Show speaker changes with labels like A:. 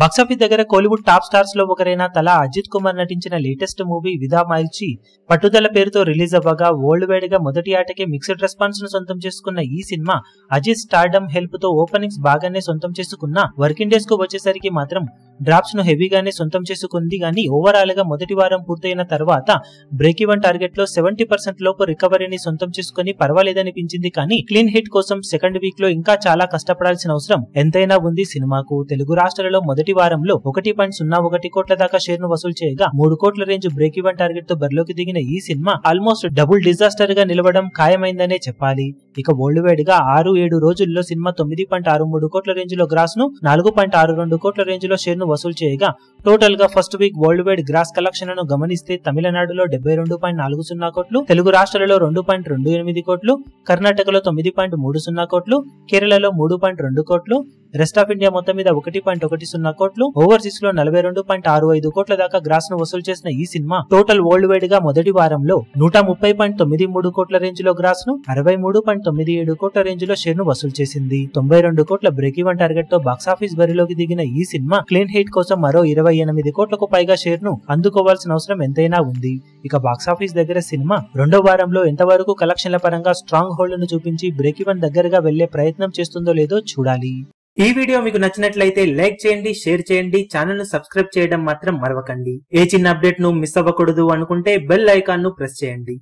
A: Box office దగ్గర Kollywood top stars లో ఒకరైన తలా అజిత్ కుమార్ నటించిన లేటెస్ట్ మూవీ విదా మైల్చి పట్టుదల పేరుతో రిలీజ్ అవ్వగా వరల్డ్ వైడ్ గా మొదటి ఆటకే మిక్స్డ్ రెస్పాన్స్ ను సొంతం చేసుకున్న ఈ సినిమా అజిత్ స్టార్డమ్ హెల్ప్ తో ఓపెనింగ్స్ బాగానే సొంతం చేసుకున్న వర్కింగ్ డేస్ కు వచ్చేసరికి మాత్రం డ్రాప్స్ ను హెవీగానే సొంతం చేసుకుంది గానీ ఓవరాల్ గా మొదటి వారం పూర్తయిన తర్వాత బ్రేక్ ఈవెన్ టార్గెట్ లో 70% లోపు రికవరీని సొంతం చేసుకుని పర్వాలేదనిపించింది. కానీ క్లీన్ హిట్ కోసం సెకండ్ వీక్ లో ఇంకా చాలా కష్టపడాల్సిన అవసరం ఎంతైనా ఉంది సినిమాకు. తెలుగు రాష్ట్రాలలో మొదటి వారంలో 1.01 కోట్ల దాకా షేర్ ను వసూలు చేయగా 3 కోట్ల రేంజ్ బ్రేక్ ఈవెన్ టార్గెట్ తో బరిలోకి దిగిన ఈ సినిమా ఆల్మోస్ట్ డబుల్ డిజాస్టర్ గా నిలవడం ఖాయమైందనే చెప్పాలి. ఇక వరల్డ్ వైడ్ గా 6-7 రోజుల్లో సినిమా 9.63 కోట్ల రేంజ్ లో గ్రాస్ ను 4.62 కోట్ల రేంజ్ లో షేర్ ను వసూలు చేయగా టోటల్ గా first week world wide gross collection ను గమనిస్తే తమిళనాడులో 72.40 కోట్లు, తెలుగు రాష్ట్రాలలో 2.28 కోట్లు, కర్ణాటకలో 9.30 కోట్లు, కేరళలో 3.2 కోట్లు, రెస్ట్ ఆఫ్ ఇండియా మొత్తం మీద 1.10 కోట్లు, ఓవర్సీస్ లో 42.65 కోట్ల దాకా గ్రాస్ ను వసూలు చేసిన ఈ సినిమా టోటల్ వరల్డ్ వైడ్ గా మొదటి వారంలో 130.93 కోట్ల రేంజ్ లో గ్రాస్ ను 63.97 కోట్ల రేంజ్ లో షేర్ ను వసూలు చేసింది. 92 కోట్ల బ్రేక్ ఈవెన్ టార్గెట్ తో బాక్సాఫీస్ బరిలోకి దిగిన ఈ సినిమా క్లీన్ హిట్ కోసం మరో 28 కోట్లకు పైగా షేర్ ను అందుకోవాల్సిన అవసరం ఎంతైనా ఉంది. ఇక బాక్సాఫీస్ దగ్గర సినిమా రెండో వారంలో ఎంతవరకు కలెక్షన్ల పరంగా స్ట్రాంగ్ హోల్డ్ ను చూపించి బ్రేక్ ఈవెన్ దగ్గరగా వెళ్లే ప్రయత్నం చేస్తుందో లేదో చూడాలి. ఈ వీడియో మీకు నచ్చినట్లయితే లైక్ చేయండి, షేర్ చేయండి, ఛానల్ ను సబ్స్క్రైబ్ చేయడం మాత్రం మరవకండి. ఏ చిన్న అప్డేట్ ను మిస్ అవ్వకూడదు అనుకుంటే బెల్ ఐకాన్ ను ప్రెస్ చేయండి.